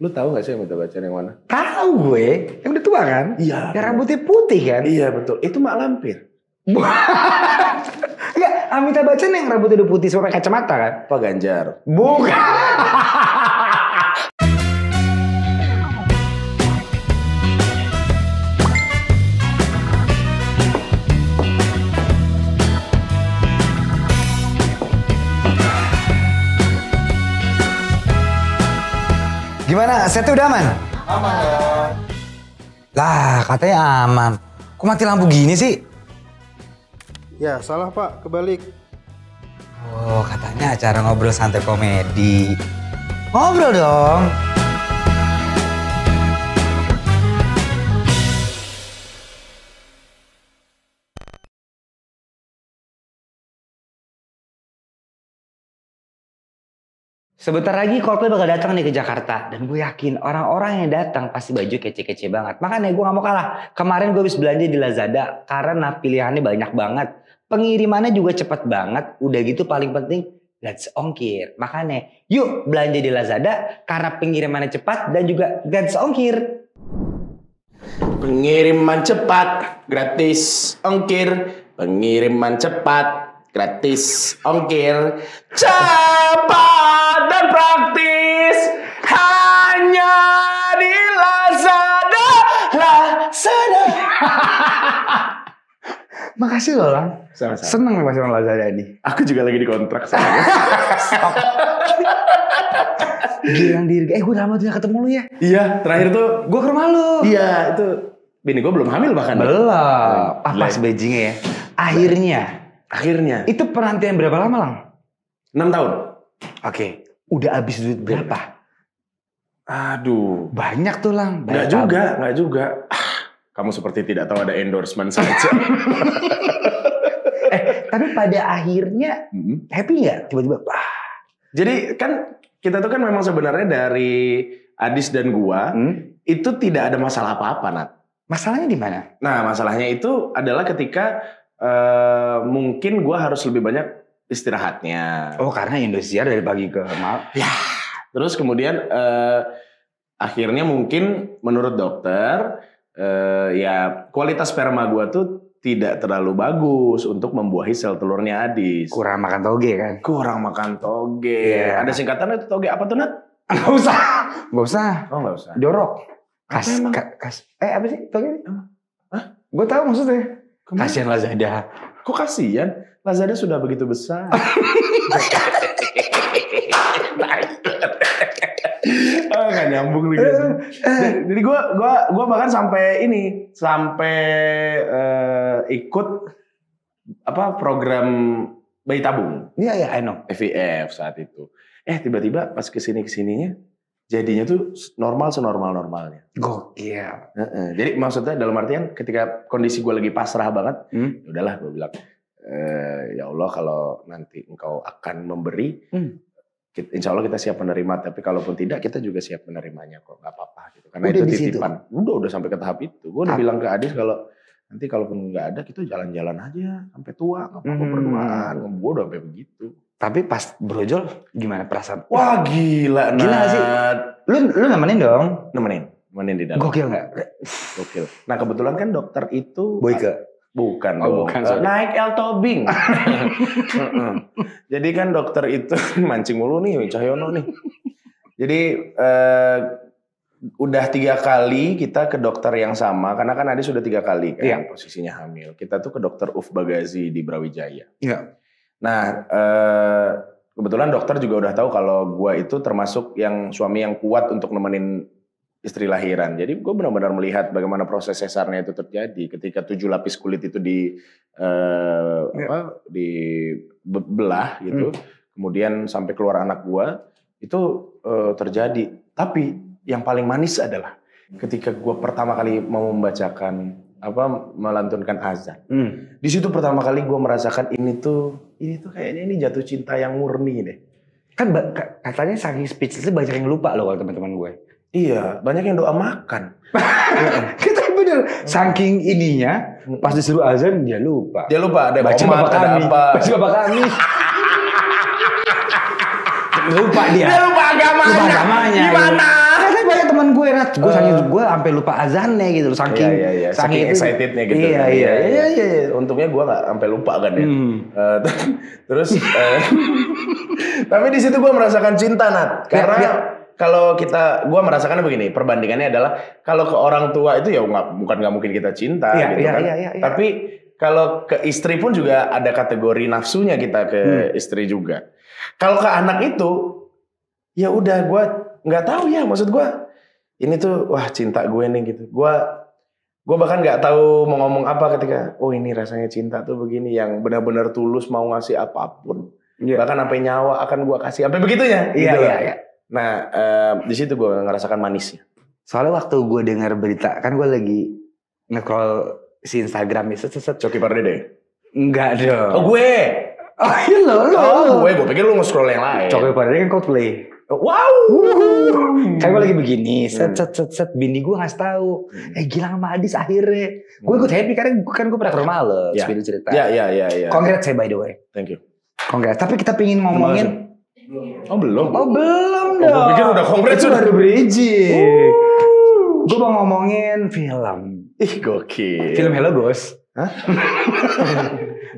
Lu tahu nggak sih Amitabh Bachchan yang mana? Tahu gue, yang udah tua kan? Iya. Yang rambutnya putih kan? Iya betul. Itu Mak Lampir. Enggak, Amitabh Bachchan yang rambutnya udah putih sampai kacamata kan? Pak Ganjar. Bukan. Gimana? Setnya udah aman? Aman ya. Lah, katanya aman. Kok mati lampu gini sih? Ya, salah Pak, kebalik. Oh, katanya acara ngobrol santai komedi. Ngobrol dong. Sebentar lagi Coldplay bakal datang nih ke Jakarta. Dan gue yakin orang-orang yang datang pasti baju kece-kece banget. Makanya gue gak mau kalah. Kemarin gue habis belanja di Lazada. Karena pilihannya banyak banget. Pengirimannya juga cepet banget. Udah gitu paling penting, gratis ongkir. Makanya yuk belanja di Lazada. Karena pengirimannya cepat dan juga gratis ongkir. Pengiriman cepat, gratis ongkir. Pengiriman cepat, gratis ongkir. Cepat dan praktis hanya di Lazada. Lazada. Makasih loh Lang. Sama-sama. Seneng nih masih Lazada ini. Aku juga lagi dikontrak soalnya. Gilang diri. Gue udah lama tuh gak ketemu lu ya. Iya, terakhir tuh Gue ke rumah lu. iya itu bini gue belum hamil bahkan. Belum. Pas beijingnya ya. Akhirnya. Itu penantian berapa lama Lang? 6 tahun. Oke. Udah habis duit berapa? Aduh. Banyak tuh Lang. Nggak juga. Kamu seperti tidak tahu ada endorsement saja. Tapi pada akhirnya happy nggak? Tiba-tiba. Jadi kan kita tuh kan memang sebenarnya dari Adis dan gua itu tidak ada masalah apa-apa, Nat. Masalahnya di mana? Nah, masalahnya itu adalah ketika mungkin gua harus lebih banyak istirahatnya. Oh, karena Indosiar dari pagi ke malam. Ya. Terus kemudian akhirnya mungkin menurut dokter ya kualitas sperma gua tuh tidak terlalu bagus untuk membuahi sel telurnya Adis. Kurang makan toge kan? Kurang makan toge. Yeah. Ada singkatannya itu toge apa tuh, Nat? Nggak usah. Oh, nggak usah. Jorok. Apa emang? Apa sih toge? Hah? Gue tahu maksudnya. Kemana? Kasian Lazada. Kok kasihan? Lazada sudah begitu besar. Nggak nyambung lagi. Jadi gue bahkan sampai ikut program bayi tabung. Iya, I know. FIF saat itu. Tiba-tiba pas kesininya jadinya tuh senormalnya. Gokil. Jadi maksudnya dalam artian ketika kondisi gue lagi pasrah banget, udahlah gue bilang, ya Allah kalau nanti engkau akan memberi, insya Allah kita siap menerima. Tapi kalaupun tidak, kita juga siap menerimanya kok, nggak apa-apa gitu. Karena udah itu di titipan. Udah sampai ke tahap itu. Gue udah bilang ke Adis kalau nanti kalaupun nggak ada, kita jalan-jalan aja sampai tua, nggak apa-apa berduaan. Gue udah sampai begitu. Tapi pas brojol gimana perasaan? Wah gila, Gila gak sih? Lu nemenin dong? Nemenin di dalam. Gokil gak? Gokil. Nah kebetulan kan dokter itu Boyke? Bukan. Naik El Tobing. Jadi kan dokter itu mancing mulu nih Cahyono nih. Jadi udah 3 kali kita ke dokter yang sama. Karena kan Adi sudah 3 kali kan posisinya hamil. Kita tuh ke dokter Uf Bagazi di Brawijaya. Iya. Nah, kebetulan dokter juga udah tahu kalau gue itu termasuk yang suami yang kuat untuk nemenin istri lahiran. Jadi gue benar-benar melihat bagaimana proses sesarnya itu terjadi ketika 7 lapis kulit itu dibelah gitu. Kemudian sampai keluar anak gue itu terjadi. Tapi yang paling manis adalah ketika gue pertama kali mau membacakan melantunkan azan. Di situ pertama kali gue merasakan ini tuh kayaknya ini jatuh cinta yang murni deh. Kan katanya saking speechless banyak yang lupa loh kalau teman-teman gue. Iya, banyak yang doa makan. Kita bener. Saking ininya, pas disuruh azan dia lupa. Dia lupa ada baca Bapak kami. Baca Bapak kami. Lupa dia. Dia lupa agamanya. Gimana? Saya Gue sampai lupa azannya gitu loh, saking saking excitednya gitu. Iya. Untungnya gue nggak sampai lupa kan ya. Terus tapi di situ gue merasakan cinta, Nat. Karena kalau gue merasakannya begini, perbandingannya adalah kalau ke orang tua itu ya bukan nggak mungkin kita cinta gitu kan. Tapi kalau ke istri pun juga ada kategori nafsunya kita ke istri juga. Kalau ke anak itu, ya udah gue nggak tahu ya, maksud gue ini tuh wah cinta gue nih gitu. Gue bahkan nggak tahu mau ngomong apa ketika ini rasanya cinta tuh begini, yang benar-benar tulus mau ngasih apapun, bahkan sampai nyawa akan gue kasih, sampai begitunya. Iya. Nah di situ gue ngerasakan manisnya. Soalnya waktu gue dengar berita, kan gue lagi nge-scroll si Instagram ya, Coki Pardede? Enggak dong. Oh gue? Oh iya lo. Gue pikir lu nge-scroll yang lain. Coki Pardede kan Coldplay. Wow. Kayak gue lagi begini, set. Bini gue ngasih tahu, Gilang sama Adis akhirnya. Gue ikut happy karena gue pernah ke rumah lo, video cerita. Iya. Congrats by the way. Thank you. Congrats. Tapi kita pingin ngomongin. Belum dong. Gue pikir udah congrats. Itu baru bridging. Gue mau ngomongin film. Ih gokil. Film Hello Ghost. Hah?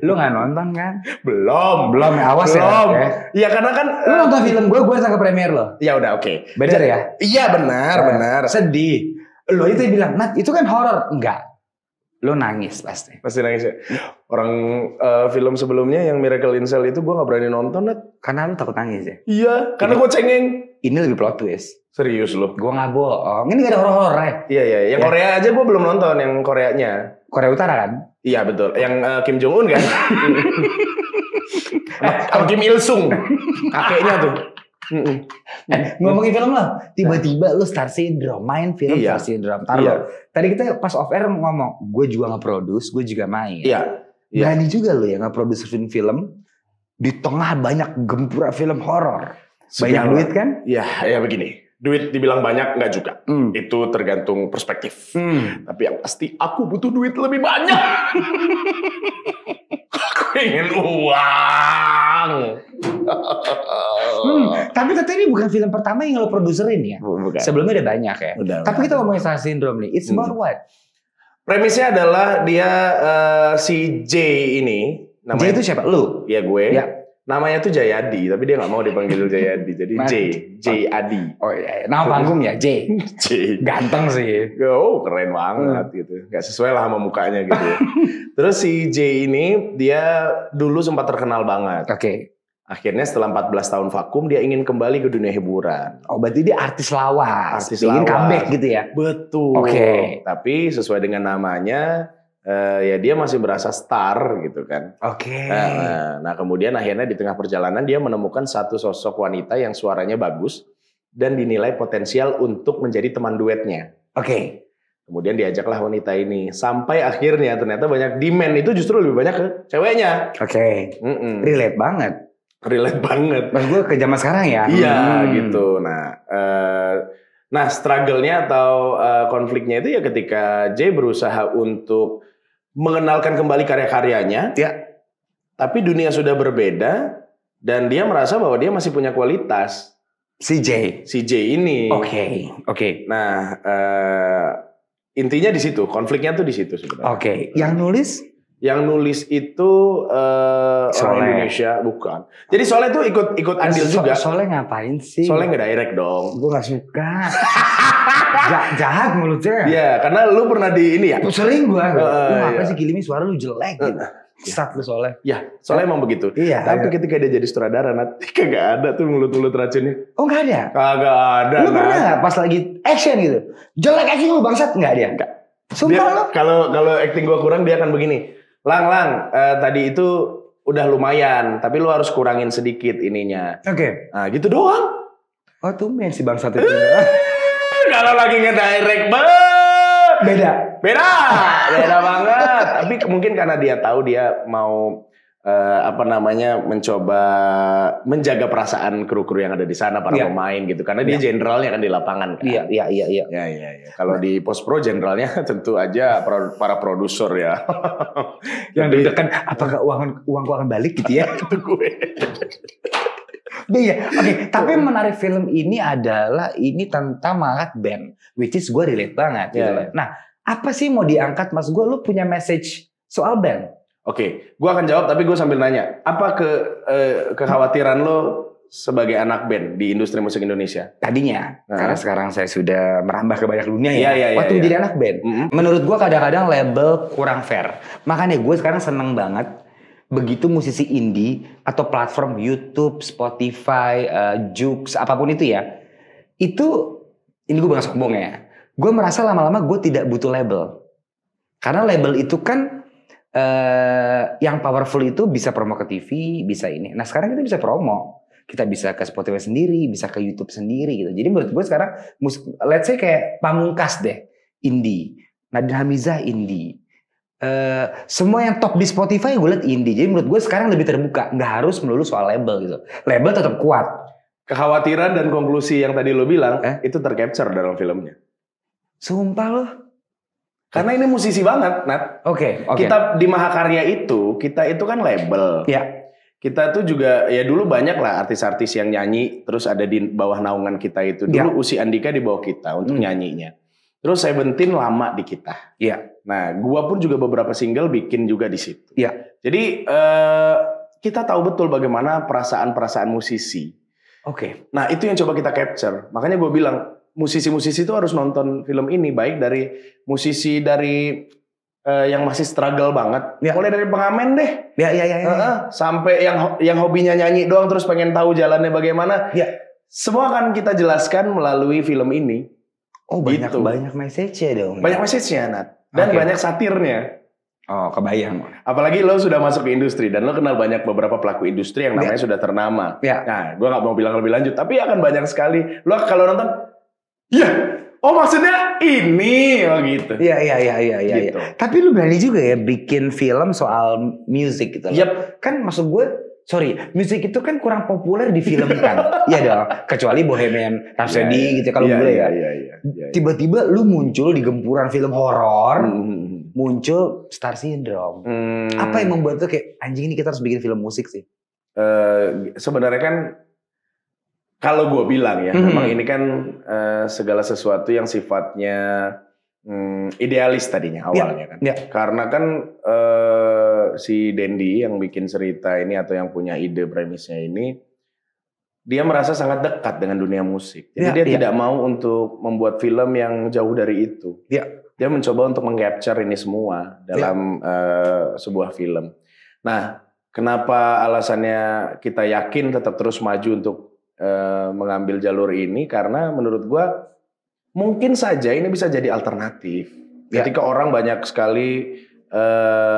Lu gak nonton kan? Belum ya, awas belum. Ya. Iya karena kan lu nonton film gue sang ke premier lo. Ya udah oke. Bener ya? Iya benar. Sedih. Lo itu bilang, Nat itu kan horor. Enggak. Lo nangis pasti. Pasti nangis ya. Orang film sebelumnya yang Miracle in Cell itu gue gak berani nonton, Nat. Karena lo takut nangis ya? Iya, karena gue cengeng. Ini lebih plot twist. Serius lo? Gue gak bohong. Ini gak ada horor ya? Iya. Yang Korea aja gue belum nonton, yang Koreanya. Korea Utara kan? Iya betul. Yang Kim Jong Un kan? Sama Kim Il Sung. Kakeknya tuh. Ngomongin film lah. Tiba-tiba lu Star Syndrome. Main film Star Syndrome. Tadi kita pas off air ngomong, gue juga nge-produce, gue juga main. Iya. Berani juga lu ya nge-produce film di tengah banyak gempura film horor. Banyak duit kan? Ya begini. Duit dibilang banyak nggak juga. Itu tergantung perspektif. Tapi yang pasti aku butuh duit lebih banyak. Aku ingin uang. Tapi ternyata ini bukan film pertama yang lo produserin ya? Bukan. Sebelumnya ada banyak ya? Tapi kita ngomongin Star Syndrome nih. It's about what? Premisnya adalah dia si J ini. J itu siapa? Lu? Iya gue. Ya. Namanya tuh Jayadi, tapi dia nggak mau dipanggil Jayadi, jadi J Adi. Oh iya, nama panggung ya J. Ganteng sih. Oh keren banget gitu, nggak sesuai lah sama mukanya gitu. Terus si J ini dia dulu sempat terkenal banget. Oke. Akhirnya setelah 14 tahun vakum dia ingin kembali ke dunia hiburan. Oh berarti dia artis lawas. Ingin comeback gitu ya? Betul. Oke. Tapi sesuai dengan namanya. Ya dia masih berasa star gitu kan. Oke. Nah kemudian akhirnya di tengah perjalanan dia menemukan satu sosok wanita yang suaranya bagus dan dinilai potensial untuk menjadi teman duetnya. Oke. Kemudian diajaklah wanita ini sampai akhirnya ternyata banyak demand itu justru lebih banyak ke ceweknya. Oke. Relate banget. Mas gue ke zaman sekarang ya. Iya gitu. Nah struggle-nya atau konfliknya itu ya ketika J berusaha untuk mengenalkan kembali karya-karyanya, tapi dunia sudah berbeda dan dia merasa bahwa dia masih punya kualitas. Si J ini. Oke. Nah intinya di situ, konfliknya tuh di situ sebenarnya. Oke. Yang nulis itu orang Indonesia bukan. Jadi Soleh tuh ikut andil juga. Soleh ngapain sih? Soleh nggak direct dong. Gue nggak suka. Jahat mulutnya. Iya, karena lu pernah di ini ya. Sering gue. Apa sih Kilimi suara lu jelek gitu. Sat lu Soleh. Ya, Soleh emang begitu. Iya. Tapi ketika dia jadi sutradara, nanti kagak ada tuh mulut-mulut racunnya. Oh nggak ada? Kagak ada. Lu pernah nggak pas lagi action gitu? Jelek acting lu bangsat nggak dia? Enggak. Sumpah lu? Kalau acting gua kurang dia akan begini. Lang, tadi itu udah lumayan, tapi lu harus kurangin sedikit ininya. Oke. Nah, gitu doang. Oh, tumben si bangsat itu. Kalau lagi ngedirect beda banget. Tapi mungkin karena dia tahu dia mau mencoba menjaga perasaan kru-kru yang ada di sana, para pemain gitu. Karena dia jenderalnya kan di lapangan kan. Iya. Ya. Kalau di post pro jenderalnya tentu aja para produser ya. Yang deg-degan apakah uangku akan balik gitu ya? Itu gue. Iya, oke. Tapi yang menarik film ini adalah ini tentang mengangkat band, which is gue relate banget. Gitu. Nah, apa sih mau diangkat, mas gue? Lu punya message soal band? Oke, gue akan jawab tapi gue sambil nanya, apa kekhawatiran lo sebagai anak band di industri musik Indonesia? Tadinya, karena sekarang saya sudah merambah ke banyak dunia ya. Waktu jadi anak band, menurut gue kadang-kadang label kurang fair. Makanya gue sekarang seneng banget begitu musisi indie atau platform YouTube, Spotify, Joox, apapun itu ya. Itu, ini gue bakal sombong ya. Gue merasa lama-lama gue tidak butuh label. Karena label itu kan yang powerful itu bisa promo ke TV, bisa ini. Nah sekarang kita bisa promo. Kita bisa ke Spotify sendiri, bisa ke YouTube sendiri gitu. Jadi menurut gue sekarang, let's say kayak Pamungkas deh, indie. Nadine Hamizah indie. Semua yang top di Spotify gue liat indie. Jadi menurut gue sekarang lebih terbuka. Nggak harus melulu soal label gitu. Label tetap kuat. Kekhawatiran dan konklusi yang tadi lo bilang, itu tercapture dalam filmnya. Sumpah lo. Karena ini musisi banget, Nat. Oke. Kita di Mahakarya itu, kita itu kan label. Ya. Kita tuh juga, ya dulu banyak lah artis-artis yang nyanyi, terus ada di bawah naungan kita itu. Dulu Usi Andika di bawah kita untuk nyanyinya. Terus Seventeen lama di kita. Iya. Nah, gua pun juga beberapa single bikin juga di situ. Iya. Jadi kita tahu betul bagaimana perasaan-perasaan musisi. Oke. Nah, itu yang coba kita capture. Makanya gue bilang musisi-musisi itu harus nonton film ini, baik dari musisi dari yang masih struggle banget, mulai dari pengamen deh. Ya. Sampai yang hobinya nyanyi doang terus pengen tahu jalannya bagaimana. Ya. Semua akan kita jelaskan melalui film ini. Oh, banyak message-nya dong. Banyak message-nya, Nat. Dan banyak satirnya. Oh, kebayang. Apalagi lo sudah masuk ke industri dan lo kenal banyak beberapa pelaku industri yang namanya sudah ternama. Ya. Nah, gue nggak mau bilang lebih lanjut, tapi akan banyak sekali. Lo kalau nonton, oh maksudnya ini, gitu. Iya. Gitu. Tapi lu berani juga ya bikin film soal musik gitu. Yep. Kan maksud gue, sorry, musik itu kan kurang populer di film kan. Iya dong, kecuali Bohemian Rhapsody gitu kalau gue ya. Tiba-tiba lu muncul di gempuran film horor, muncul Star Syndrome. Apa yang membuat tuh kayak anjing ini kita harus bikin film musik sih? Sebenarnya kan kalau gue bilang ya, memang ini kan segala sesuatu yang sifatnya idealis tadinya awalnya kan. Karena kan si Dendi yang bikin cerita ini atau yang punya ide premisnya ini, dia merasa sangat dekat dengan dunia musik. Jadi dia tidak mau untuk membuat film yang jauh dari itu. Dia mencoba untuk mengcapture ini semua dalam sebuah film. Nah, kenapa alasannya kita yakin tetap terus maju untuk mengambil jalur ini? Karena menurut gua mungkin saja ini bisa jadi alternatif. Ketika orang banyak sekali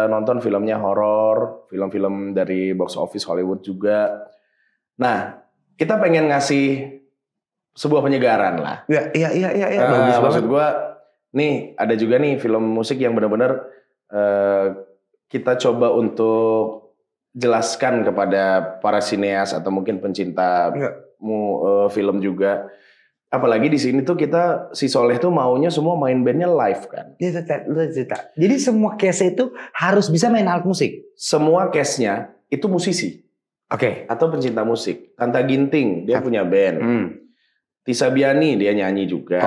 nonton filmnya horor, film-film dari box office Hollywood juga. Nah, kita pengen ngasih sebuah penyegaran lah. Bagus maksud gue, nih ada juga nih film musik yang benar-benar kita coba untuk jelaskan kepada para sineas atau mungkin pencinta film juga. Apalagi di sini tuh kita si Soleh tuh maunya semua main bandnya live kan. Jadi semua case itu harus bisa main alat musik. Semua case-nya itu musisi. Atau pencinta musik. Tanta Ginting dia punya band. Tisa Biani dia nyanyi juga.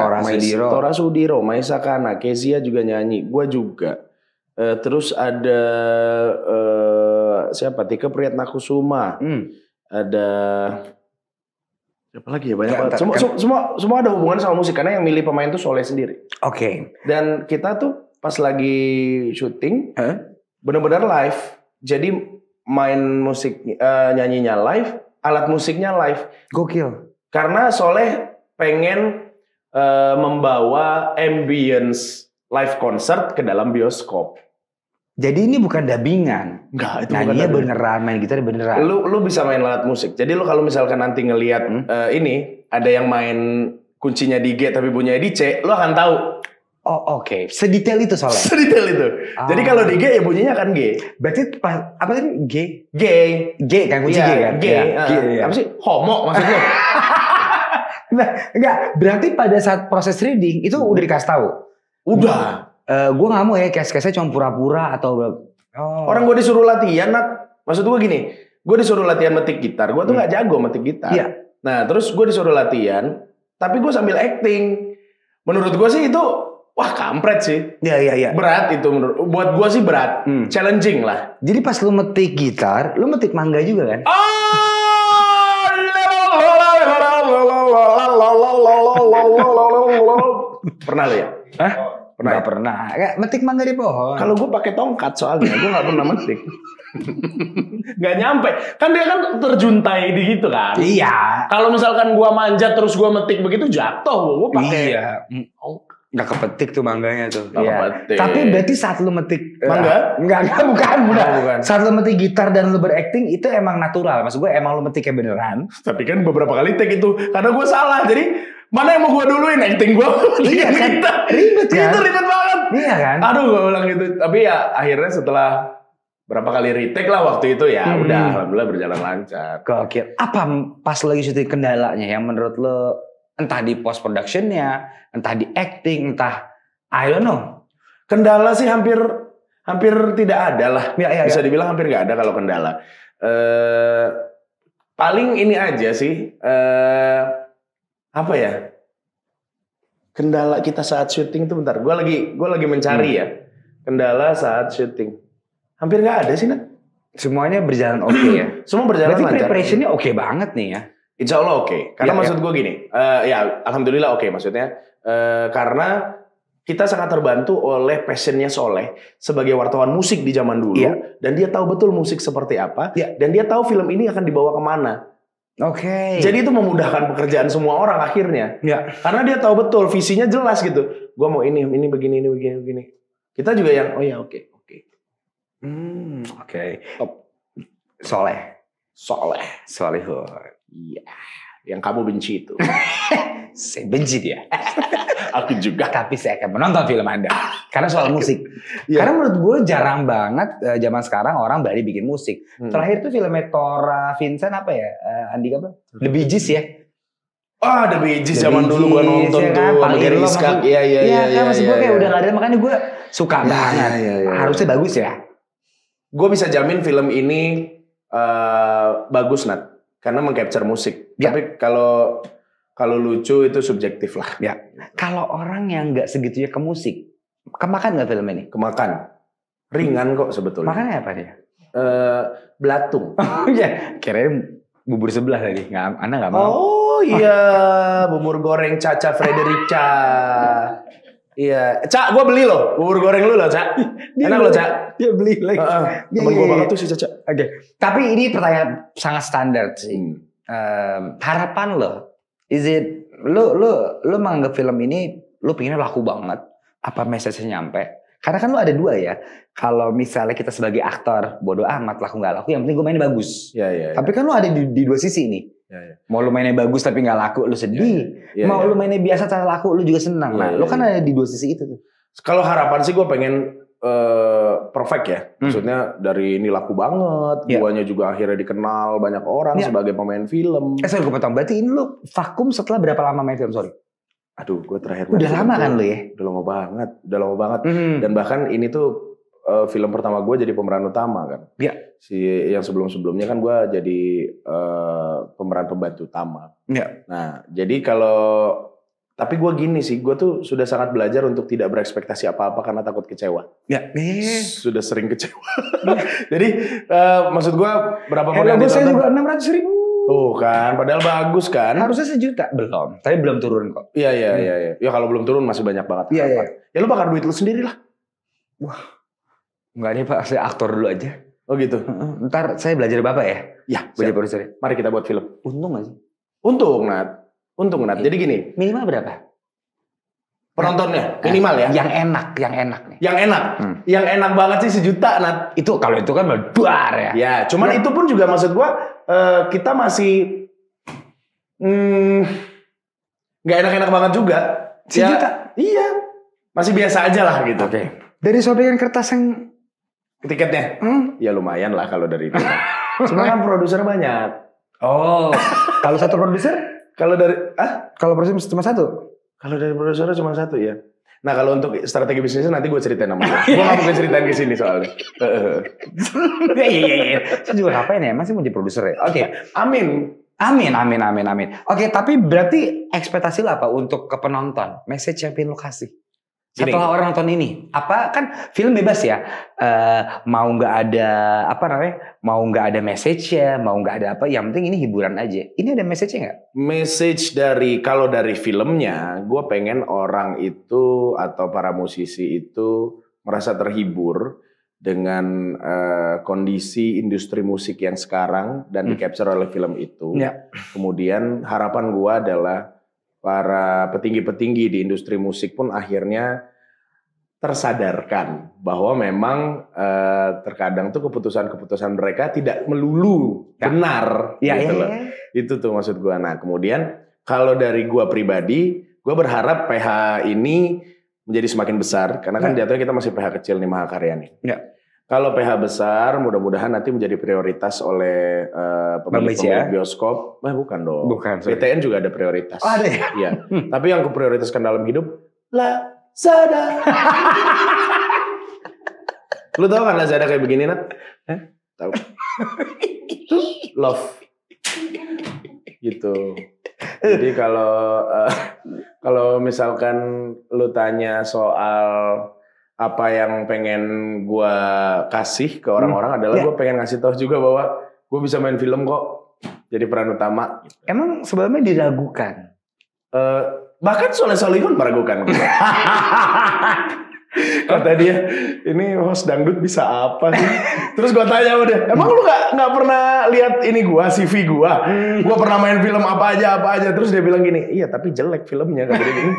Tora Sudiro, Maisa Kana, Kezia juga nyanyi. Gua juga. Terus ada siapa? Tika Priyatnakusuma. Ada siapa lagi ya, banyak banget. Semua ada hubungan sama musik karena yang milih pemain tuh Soleh sendiri. Dan kita tuh pas lagi syuting benar-benar live. Jadi main musik nyanyinya live, alat musiknya live. Gokil. Karena Soleh pengen membawa ambience live concert ke dalam bioskop. Jadi ini bukan dubbingan. Enggak, itu nyanyinya beneran, main gitar beneran. Lu bisa main alat musik. Jadi lu kalau misalkan nanti ngelihat ini ada yang main kuncinya di G tapi bunyinya di C, lu akan tahu. Sedetail itu soalnya. Sedetail itu. Jadi kalau di G ya bunyinya kan G. Berarti apa tadi G? G kan kunci G kan? G. Apa sih? Homo maksudnya? Enggak. Berarti pada saat proses reading itu udah dikasih tahu. Udah. Gue nggak mau ya case-nya cuma pura-pura atau orang gue disuruh latihan, Nat. Maksud gue gini, gue disuruh latihan metik gitar. Gue tuh nggak jago metik gitar. Iya. Nah terus gue disuruh latihan, tapi gue sambil acting. Menurut gue sih itu, wah kampret sih. Iya. Berat itu buat gue sih berat. Challenging lah. Jadi pas lu metik gitar, lu metik mangga juga kan? Pernah lo ya? Hah? Pernah. Nggak pernah. Kayak metik mangga di pohon. Kalau gue pakai tongkat soalnya, gue nggak pernah metik. Nggak nyampe. Kan dia kan terjuntai di gitu kan. Iya. Kalau misalkan gue manjat terus gue metik begitu jatuh, gue pakai. Iya. Nggak kepetik tuh mangganya tuh. Nggak kepetik. Tapi berarti saat lu metik mangga? Enggak, bukan. Bukan. Saat lu metik gitar dan lu berakting itu emang natural. Maksud gue emang lu metiknya beneran. Tapi kan beberapa kali take itu karena gue salah. Jadi mana yang mau gue duluin, acting gue? Iya kan? Ribet kan? Itu ribet banget. Iya kan? Aduh gue bilang gitu. Tapi ya akhirnya setelah berapa kali retake lah waktu itu ya udah alhamdulillah berjalan lancar. Gokil. Apa pas lagi syuting kendalanya yang menurut lo entah di post productionnya, entah di acting, entah I don't know. Kendala sih hampir tidak ada lah. Ya. Bisa dibilang hampir nggak ada kalau kendala. Paling ini aja sih. Apa ya? Kendala kita saat syuting tuh bentar. Gue lagi mencari ya. Kendala saat syuting. Hampir nggak ada sih, Nat. Semuanya berjalan oke ya. Semua berjalan Berarti lancar. preparationnya oke banget nih ya. Insya Allah oke. Karena Ya, maksud gue gini. Ya alhamdulillah oke maksudnya. Karena kita sangat terbantu oleh passionnya Soleh sebagai wartawan musik di zaman dulu. Iya. Dan dia tahu betul musik seperti apa. Iya. Dan dia tahu film ini akan dibawa kemana. Oke. Jadi itu memudahkan pekerjaan semua orang akhirnya. ya. Karena dia tahu betul visinya jelas gitu. Gua mau ini begini, ini begini. Kita juga yang oh ya oke. Oke. Top. Soleh. Solihun. Iya. Yang kamu benci itu. Saya benci dia. Aku juga. Tapi saya akan menonton film Anda. Karena soal musik. Iya. Karena menurut gue jarang banget zaman sekarang orang berani bikin musik. Terakhir tuh filmnya Tora Vincent apa ya? Andika apa? The Bee Gees ya? The Bee Gees The zaman Bee dulu gua Gees, nonton ya tuh. kan? Paling Gary Love Iskak. maksud- Iya. kan maksud gue kayak udah gak ada. Makanya gue suka banget. Iya. Harusnya bagus ya. Gue bisa jamin film ini bagus, Nat. Karena mengcapture musik. Ya. Tapi kalau lucu itu subjektif lah. Ya. Kalau orang yang nggak segitunya ke musik, kemakan nggak film ini? Kemakan. Ringan kok sebetulnya. Makannya apa dia? Belatung. Oh iya, kirain bubur sebelah tadi. Anda nggak mau? Oh iya, bubur goreng Caca Frederica. Iya, Cak, gue beli loh bubur goreng lu loh, Cak. Enak loh, Cak. Dia beli lagi. Temen gue banget tuh si Caca. Oke. Tapi ini pertanyaan sangat standar sih. Harapan lo, is it lu menganggap film ini lu pengennya laku banget? Apa message-nya nyampe? Karena kan lu ada dua ya. Kalau misalnya kita sebagai aktor bodo amat laku nggak laku, yang penting gue mainnya bagus. Iya. Tapi kan lu ada di dua sisi nih. Iya. Mau lu mainnya bagus tapi nggak laku, lu sedih. Iya, Mau iya. lu mainnya biasa tapi laku, lu juga senang. Nah, Iya, lu kan iya. ada di dua sisi itu tuh. Kalau harapan sih gue pengen perfect ya. Maksudnya dari ini laku banget, Iya. guanya juga akhirnya dikenal banyak orang Iya. sebagai pemain film. Sorry gue potong. Berarti ini lu vakum setelah berapa lama main film? Sorry. Aduh, gue terakhir Udah main film lama tuh kan lu ya? Udah lama banget. Dan bahkan ini tuh film pertama gue jadi pemeran utama kan. Iya. Yang sebelum-sebelumnya kan gue jadi pemeran pembantu utama. Iya. Nah, jadi tapi gue gini sih, gue tuh sudah sangat belajar untuk tidak berekspektasi apa-apa karena takut kecewa. Ya. Sudah sering kecewa. Jadi maksud gue berapa pun yang Hello saya ditonton. juga 600.000. Tuh kan, padahal bagus kan. Harusnya sejuta. Belum. Tapi belum turun kok. Iya. Ya kalau belum turun masih banyak banget. Iya. Ya lu bakar duit lu sendiri lah. Enggak nih Pak, saya aktor dulu aja. Oh gitu. Ntar saya belajar Bapak ya. Ya, Belajar siap. produser. Mari kita buat film. Untung gak sih? Untung, Nat. Jadi gini, Minimal berapa? penontonnya minimal ya. Yang enak nih. Yang enak. Yang enak banget sih 1 juta, Nat. Itu kalau itu kan berduar ya. Ya, cuman itu pun juga maksud gua kita masih nggak enak-enak banget juga. 1 juta? Iya. Masih biasa aja lah gitu. Oke. Dari sobekan kertas yang Tiketnya? Ya lumayan lah kalau dari itu. Cuma kan produser banyak. Oh, kalau satu produser? Kalau dari Kalau produser cuma satu? Kalau dari produser cuma 1 ya. Nah kalau untuk strategi bisnisnya nanti gue ceritain sama lo. Gue gak mungkin ceritain ke sini soalnya. Iya. Saya juga ngapain ya? Masih mau jadi produser ya? Oke. Amin. Oke, tapi berarti ekspektasi lo apa untuk ke penonton? Message yang pengen lo kasih? Setelah orang nonton ini, apa kan film bebas ya, mau nggak ada mau nggak ada message ya, mau nggak ada apa, yang penting ini hiburan aja. Ini ada message-nya nggak? Message kalau dari filmnya, gue pengen orang itu atau para musisi itu merasa terhibur dengan kondisi industri musik yang sekarang dan di capture oleh film itu. Ya. Kemudian harapan gue adalah para petinggi-petinggi di industri musik pun akhirnya tersadarkan bahwa memang terkadang tuh keputusan-keputusan mereka tidak melulu benar. Gitu loh. Itu tuh maksud gue. Nah kemudian kalau dari gue pribadi, gue berharap PH ini menjadi semakin besar karena kan jatuhnya kita masih PH kecil nih Mahakarya nih. Ya. Kalau PH besar, mudah-mudahan nanti menjadi prioritas oleh pemilik bioskop. Bukan dong. Bukan. BTN juga ada prioritas. Oh, ada ya? Iya. Tapi yang kuprioritaskan dalam hidup, Lazada. Lu tau kan Lazada kayak begini, Nat? Tahu. Love. Gitu. Jadi kalau misalkan lu tanya soal apa yang pengen gue kasih ke orang-orang adalah gue pengen ngasih tahu juga bahwa gue bisa main film kok, jadi peran utama. Emang sebelumnya diragukan? Bahkan Soleh Solihun meragukan. Kata dia, ini host dangdut bisa apa sih? Terus gue tanya udah, emang lu nggak pernah lihat ini gue, CV gue? Gue pernah main film apa aja. Terus dia bilang gini, iya tapi jelek filmnya. Kata dia gini.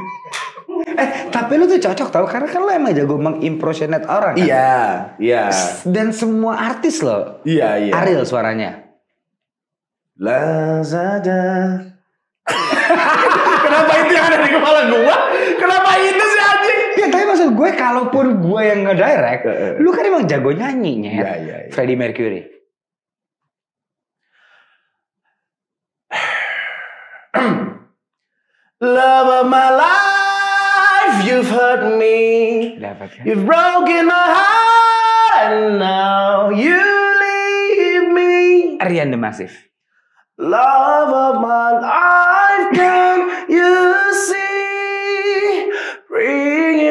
Tapi lu tuh cocok tau, karena kan lu emang jago mengimpersonate orang kan? Iya. Dan semua artis loh. Iya. Ariel suaranya. Lazada. Kenapa itu yang ada di kepala gua? Kenapa itu sih anjing? Ya tapi maksud gue, kalaupun gue yang ngedirect, lu kan emang jago nyanyinya. Iya. Freddie Mercury. Love of my life, you've hurt me. You've broken my heart and now you leave me. Rian The Massive. Love of my life, can you see? Bring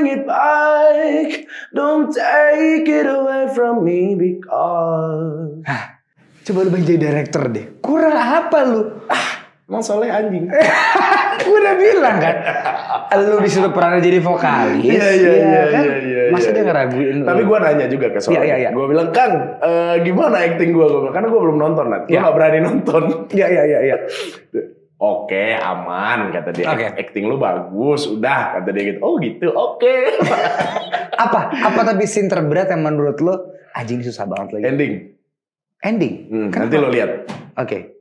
it back. Don't take it away from me because. Coba lu jadi director deh. Kurang apa lu? Emang Soleh anjing. Gue udah bilang kan, lu disuruh perannya jadi vokalis. Iya. Masa dia ngeraguin. Tapi gue nanya juga ke Soleh. Iya. Gue bilang, Kang, gimana acting gue? Karena gue belum nonton, Nat. Gue gak berani nonton. Iya. Oke, aman, kata dia. Okay. Acting lu bagus, udah, kata dia gitu. Oh gitu, oke. Apa tapi scene terberat yang menurut lo anjing susah banget lagi? Ending. Nanti lo lihat. Oke.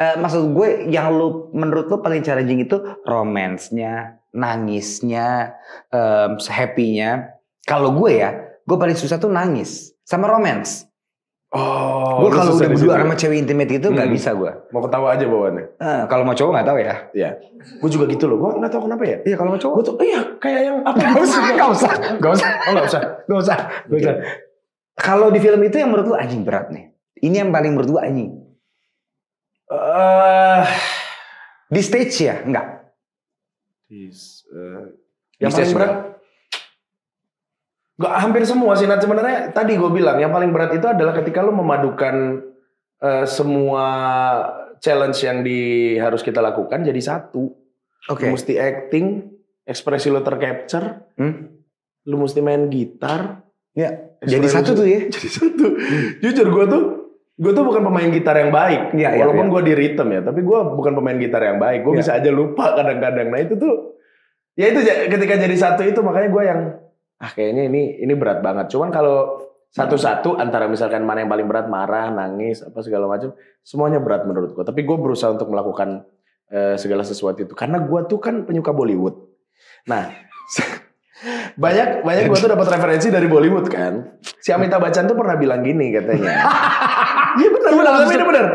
Maksud gue yang menurut lo paling challenging itu romance-nya, nangisnya, happy-nya. Kalau gue paling susah tuh nangis sama romance. Oh, gue kalau udah berdua sama cewek intimate gitu nggak bisa gue. Mau ketawa aja bawaannya. Kalau mau cowok nggak tahu ya. Iya. Gue juga gitu loh. Gue nggak tahu kenapa ya. Iya kalau mau cowok. Gue tuh kayak yang apa? Gak usah. Kalau di film itu yang menurut lo anjing berat nih. Ini yang paling menurut gue anjing. Di stage ya? Enggak. Yang paling berat? Enggak, hampir semua sih. Nah, sebenarnya tadi gue bilang yang paling berat itu adalah ketika lo memadukan semua challenge yang harus kita lakukan jadi satu. Lo mesti acting, ekspresi lo tercapture, lo mesti main gitar. Ya. Jadi satu tuh ya? Jadi satu. Jujur gue tuh bukan pemain gitar yang baik. Walaupun gue di rhythm ya, tapi gue bukan pemain gitar yang baik. Gue bisa aja lupa kadang-kadang. Nah itu tuh, ya itu ketika jadi satu itu makanya gue yang, kayaknya ini berat banget. Cuman kalau satu-satu antara misalkan mana yang paling berat, marah, nangis, apa segala macam, semuanya berat menurut gue. Tapi gue berusaha untuk melakukan segala sesuatu itu. Karena gue tuh kan penyuka Bollywood. Nah, banyak gue tuh dapat referensi dari Bollywood kan. Si Amitabh Bachchan tuh pernah bilang gini katanya. Iya benar. Ini benar.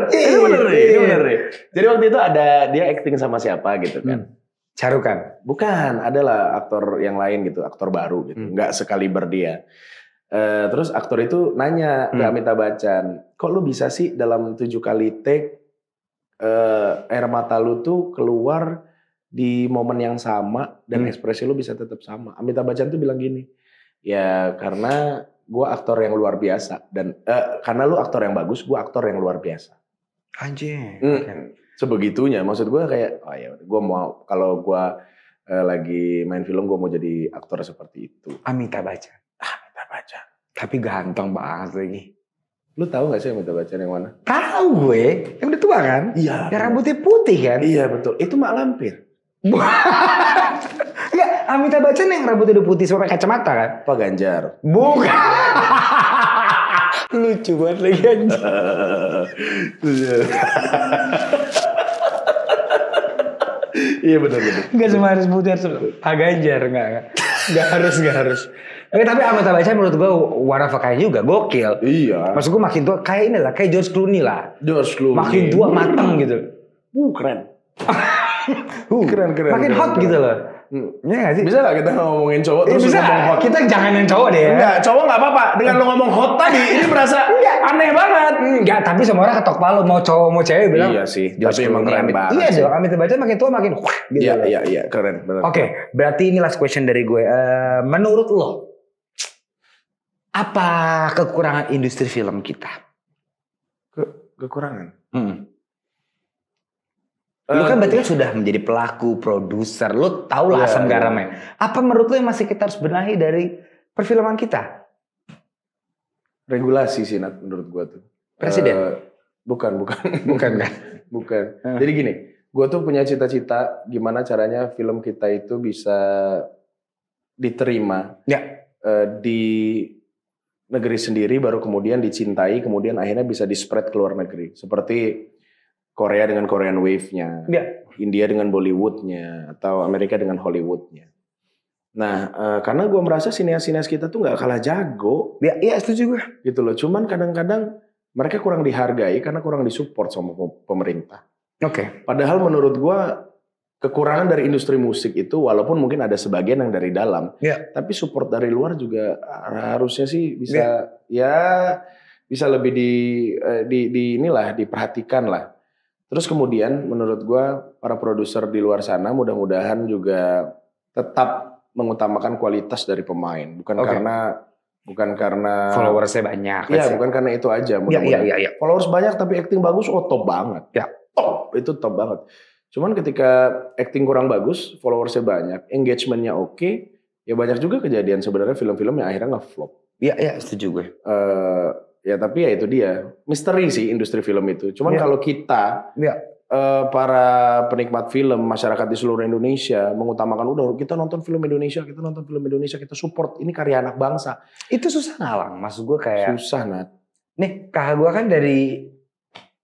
Jadi waktu itu ada dia acting sama siapa gitu kan. Shahrukh Bukan, adalah aktor yang lain gitu, aktor baru gitu, nggak sekaliber dia. Terus aktor itu nanya ke Amitabh Bachchan, kok lu bisa sih dalam 7 kali take air mata lu tuh keluar di momen yang sama dan ekspresi lu bisa tetap sama. Amitabh Bachchan tuh bilang gini, ya karena gua aktor yang luar biasa dan karena lu aktor yang bagus, gua aktor yang luar biasa. Anjing. Sebegitunya, maksud gua kayak, oh ya, gua mau kalau gua lagi main film, gua mau jadi aktor seperti itu. Amitabh Bachchan. Bachchan. Tapi ganteng banget lagi. Lu tahu gak sih Amitabh Bachchan yang mana? Tahu gue, yang udah tua kan? Iya. Yang rambutnya putih kan? Iya betul, itu Mak Lampir. Enggak, Amitabh Bachchan yang rambutnya udah putih sampai kacamata kan? Pak Ganjar. Bukan. Lucu banget lagi anjing. Iya benar. Enggak semua harus putih, harus Pak Ganjar. Enggak harus. Oke, tapi Amitabh Bachchan menurut gue one of a kind juga, gokil. Iya. Maksud gue makin tua, kayak inilah, kayak George Clooney lah. George Clooney. Makin tua mateng gitu. Keren. Keren. Makin hot gitu loh. Iya gak sih? Bisa gak kita ngomongin cowok terus bisa. ngomong hot? Kita jangan yang cowok deh ya. Enggak, cowok gak apa-apa. Dengan lo ngomong hot tadi, ini berasa aneh banget. Enggak, tapi semua orang ketok palu. Mau cowok mau cewek bilang. Iya sih, tapi emang keren banget. Iya dong, Amitabh Bachchan makin tua makin gitu. Iya, keren. Bener. Oke, berarti ini last question dari gue. Menurut lo, apa kekurangan industri film kita? Kekurangan? Lu kan berarti kan sudah menjadi pelaku, produser, lu tau lah asam garamnya. Apa menurut lu yang masih kita harus benahi dari perfilman kita? Regulasi sih Nat, menurut gua tuh. Presiden? Bukan kan? Bukan. Jadi gini, gua tuh punya cita-cita gimana caranya film kita itu bisa diterima di negeri sendiri, baru kemudian dicintai, kemudian akhirnya bisa di-spread ke luar negeri. Seperti Korea dengan Korean Wave-nya, India dengan Bollywood-nya, atau Amerika dengan Hollywood-nya. Nah, karena gue merasa sineas-sineas kita tuh nggak kalah jago. Iya setuju gue. Gitu loh. Cuman kadang-kadang mereka kurang dihargai karena kurang disupport sama pemerintah. Oke. Padahal menurut gue kekurangan dari industri musik itu, walaupun mungkin ada sebagian yang dari dalam, tapi support dari luar juga harusnya sih bisa bisa lebih diperhatikan lah. Terus kemudian menurut gue para produser di luar sana mudah-mudahan juga tetap mengutamakan kualitas dari pemain, bukan karena followersnya banyak. Iya, bukan karena itu aja. Iya. Followers banyak tapi acting bagus, top banget. Itu top banget. Cuman ketika acting kurang bagus, followersnya banyak, engagementnya oke, ya banyak juga kejadian sebenarnya film-film yang akhirnya nge-flop. Iya setuju gue. Ya tapi ya itu dia, misteri sih industri film itu. Cuman kalau kita para penikmat film, masyarakat di seluruh Indonesia mengutamakan udah kita nonton film Indonesia, kita support ini karya anak bangsa. Itu susah ngalang, maksud gue kayak susah Nat. Nih kakak gue kan dari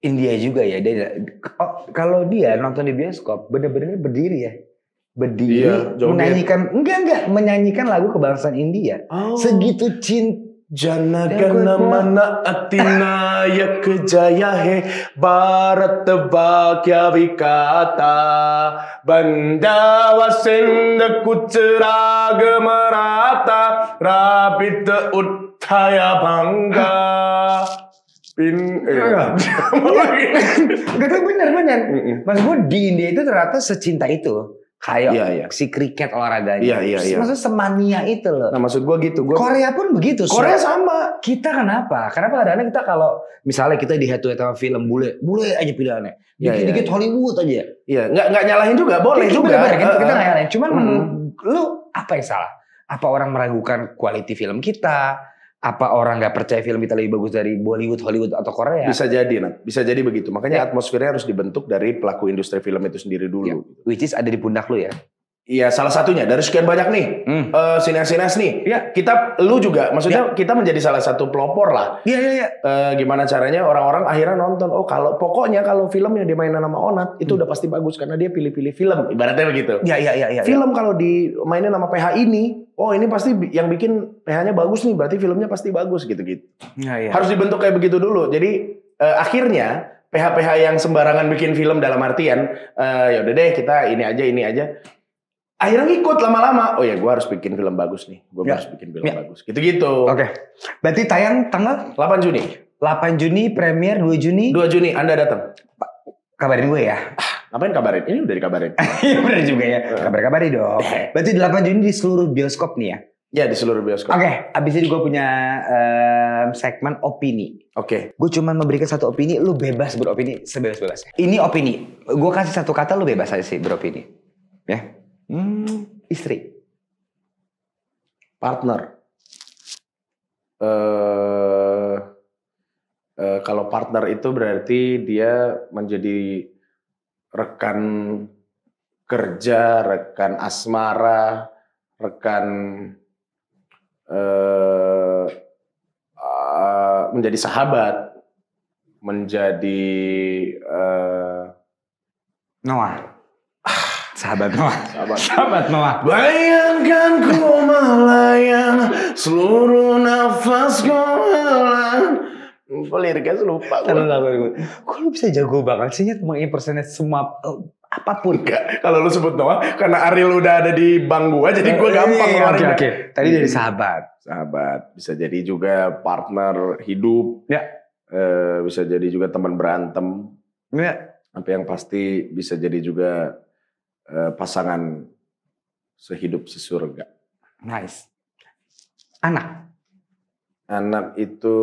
India juga ya, kalau dia nonton di bioskop bener-bener berdiri ya. Menyanyikan menyanyikan lagu kebangsaan India. Segitu cinta. Jana gana mana atina ya kejaya he Bharat Vakya Vikata Bandawa Senda Kucrag Marata Rapita Uttaya Bangga Gak tau bener. Mas gue di India itu ternyata secinta itu. Kayak si kriket olahraganya. Iya. Maksudnya semania itu loh. Nah maksud gue gitu. Korea pun begitu. Korea sama. Kita kenapa? Kadang-kadang kita kalau misalnya kita di head to head sama film bule aja pilihannya. Dikit-dikit Hollywood aja. Iya, nggak nyalahin juga, boleh juga. Kita nggak nyalahin. Cuman lu apa yang salah? Apa orang meragukan quality film kita? Apa orang nggak percaya film kita lebih bagus dari Bollywood, Hollywood atau Korea? Bisa jadi begitu. Makanya atmosfernya harus dibentuk dari pelaku industri film itu sendiri dulu. Which is ada di pundak lu ya? Iya, salah satunya dari sekian banyak nih sineas-sineas nih. Lu juga, maksudnya kita menjadi salah satu pelopor lah. Iya. Gimana caranya orang-orang akhirnya nonton? Oh pokoknya kalau film yang dimainin sama Onat itu udah pasti bagus karena dia pilih-pilih film. Ibaratnya begitu. Iya. Film kalau dimainin sama PH ini, ini pasti yang bikin PH-nya bagus nih, berarti filmnya pasti bagus gitu-gitu. Iya. Harus dibentuk kayak begitu dulu. Jadi akhirnya PH-PH yang sembarangan bikin film dalam artian, ya udah deh kita ini aja. akhirnya ngikut lama-lama. Oh ya, gue harus bikin film bagus nih. Gue harus bikin film bagus. Gitu-gitu. Oke. Berarti tayang tanggal 8 Juni. 8 Juni, premier 2 Juni. 2 Juni Anda datang. Kabarin gue ya. Ngapain kabarin? Ini udah dikabarin. Iya bener juga ya. Kabar-kabari dong. Berarti 8 Juni di seluruh bioskop nih ya? Ya, di seluruh bioskop. Oke, abis ini gue punya segmen opini. Oke. Gue cuma memberikan satu opini, lu bebas beropini sebebas-bebasnya. Ini opini. Gue kasih satu kata, lu bebas aja sih beropini. Ya. Istri. Partner. Kalau partner itu berarti dia menjadi rekan kerja, rekan asmara, rekan menjadi sahabat, menjadi Noah. Sahabat Noah. Sahabat Noah. Bayangkan ku melayang, seluruh nafasku hilang. Liriknya lupa gue. Kok lu bisa jago banget sih nyet mengimpersonate semua apapun? Enggak. Kalau lu sebut Noah, karena Ariel udah ada di bank gua, jadi gue gampang ngeluarin. Oke. Tadi dari sahabat. Sahabat. Bisa jadi juga partner hidup. Ya. Bisa jadi juga teman berantem. Ya. Tapi yang pasti bisa jadi juga pasangan sehidup sesurga. Nice. Anak. Anak itu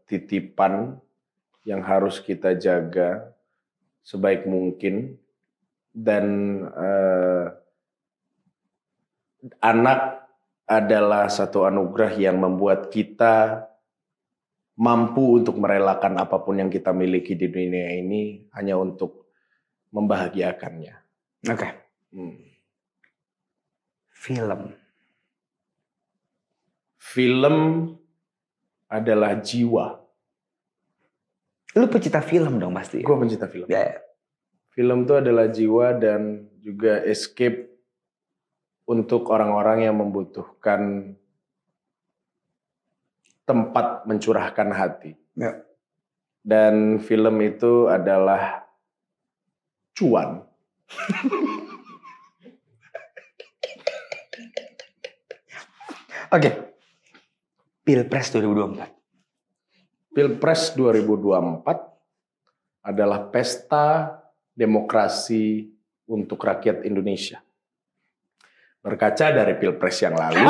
titipan yang harus kita jaga sebaik mungkin, dan anak adalah satu anugerah yang membuat kita mampu untuk merelakan apapun yang kita miliki di dunia ini hanya untuk membahagiakannya. Oke. Film adalah jiwa. Lu pecinta film dong pasti. Gue pencinta film. Ya. Film itu adalah jiwa dan juga escape untuk orang-orang yang membutuhkan tempat mencurahkan hati. Ya. Dan film itu adalah cuan. Oke. Pilpres 2024. Pilpres 2024 adalah pesta demokrasi untuk rakyat Indonesia. Berkaca dari Pilpres yang lalu,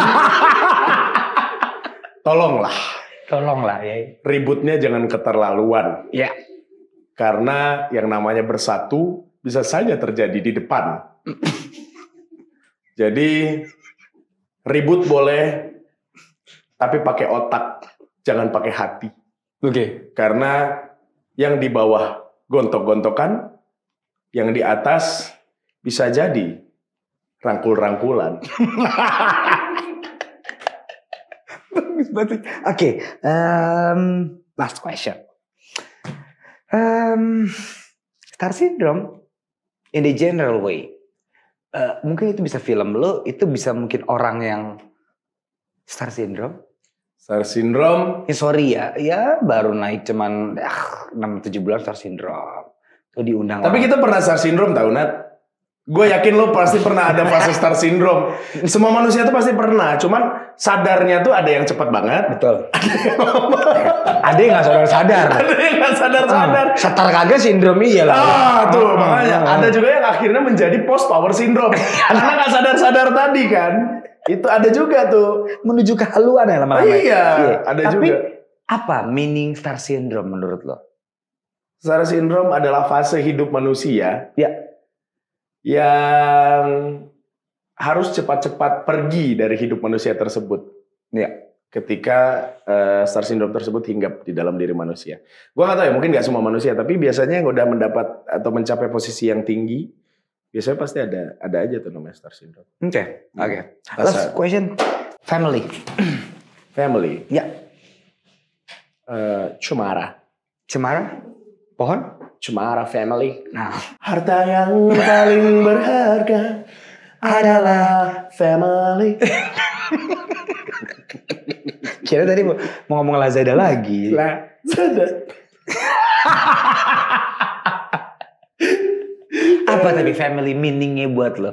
tolonglah ya. Ributnya jangan keterlaluan. Ya. Karena yang namanya bersatu bisa saja terjadi di depan. Jadi ribut boleh, tapi pakai otak, jangan pakai hati. Oke. Karena yang di bawah gontok-gontokan, yang di atas bisa jadi rangkul-rangkulan. Bagus banget. Oke, last question. Star syndrome in the general way. Mungkin itu bisa film lo, itu bisa mungkin orang yang star syndrome. Star syndrome. Sorry ya baru naik cuman 6-7 bulan star syndrome. Tuh diundang. Tapi kita pernah star syndrome tau Nat. Gue yakin lo pasti pernah ada fase star syndrome. Semua manusia tuh pasti pernah. Cuman sadarnya tuh ada yang cepat banget. Betul. Ada yang gak sadar-sadar. Ada yang gak sadar-sadar. Setar kagak sindrom iya lah. Tuh makanya. Ada juga yang akhirnya menjadi post power syndrome. Karena gak sadar-sadar tadi kan. Itu ada juga tuh. Menuju kehaluan ya lama-lama. Iya. Ada Tapi, juga. apa meaning star syndrome menurut lo? Star syndrome adalah fase hidup manusia. Ya. Yang harus cepat-cepat pergi dari hidup manusia tersebut. Ya. Ketika star syndrome tersebut hinggap di dalam diri manusia. Gua nggak tahu ya, mungkin nggak semua manusia, tapi biasanya yang udah mendapat atau mencapai posisi yang tinggi, biasanya pasti ada aja tuh namanya star syndrome. Oke. Last question, family. Family. Ya. Cemara. Pohon? Cemara family. Nah. Harta yang paling berharga adalah family. Kira tadi mau ngomong Lazada lagi. Lazada. Apa tapi family meaningnya buat lo?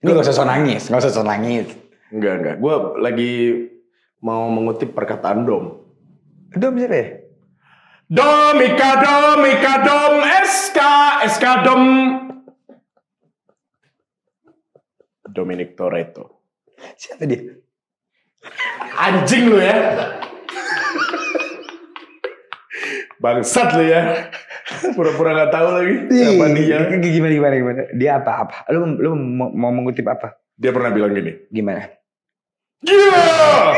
Ini gak usah so nangis, gak usah so nangis. Enggak. Gue lagi mau mengutip perkataan Dom. Dom siapa ya? Dom, Ika Dom, SK Dom. Dominic Toretto. Siapa dia? Anjing lu ya. Bangsat lu ya. Pura-pura gak tahu lagi siapa dia. Gimana? Dia apa? Lu mau mengutip apa? Dia pernah bilang gini. Gimana? Yeah!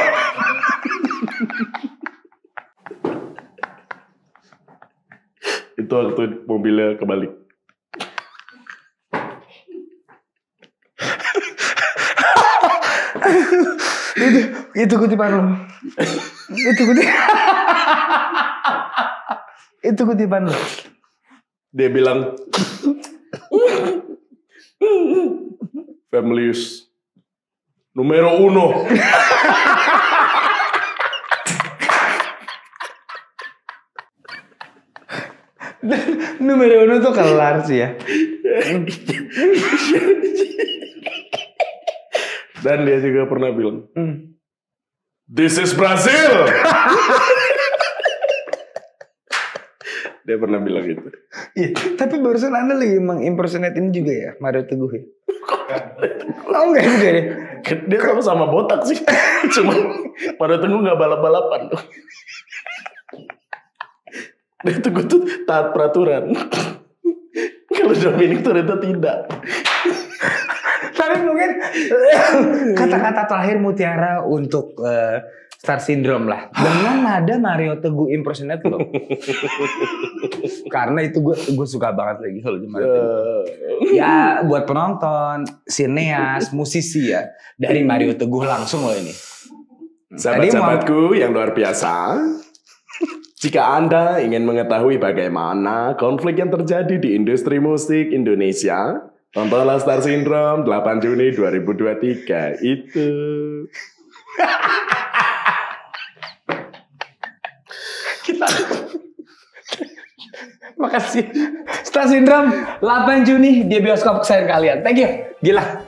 Itu waktu mobilnya kebalik. itu kutipan lo. Itu kutipan lo. Dia bilang Familius numero uno. Numero uno tuh kelar sih ya. Dan dia juga pernah bilang, This is Brazil. Dia pernah bilang gitu. Iya, tapi barusan Anda lagi mengimpersonate ini juga ya, Mario Teguh ya? Oh enggak juga deh. Dia sama botak sih. Cuma Mario Teguh gak balap-balapan tuh. Dia Teguh tuh taat peraturan. Kalau Dominic Toretto tidak. Tapi mungkin kata-kata terakhir mutiara untuk Star Syndrome lah. Dengan nada Mario Teguh impersonate loh. Karena itu gue suka banget lagi kalau di Mario Teguh. Ya buat penonton, sineas, musisi ya. Dari Mario Teguh langsung loh ini. Sahabat-sahabatku yang luar biasa. Jika Anda ingin mengetahui bagaimana konflik yang terjadi di industri musik Indonesia, tontonlah Star Syndrome 8 Juni 2023. Itu. Makasih. Star Syndrome 8 Juni di bioskop kesayangan kalian. Thank you. Gila.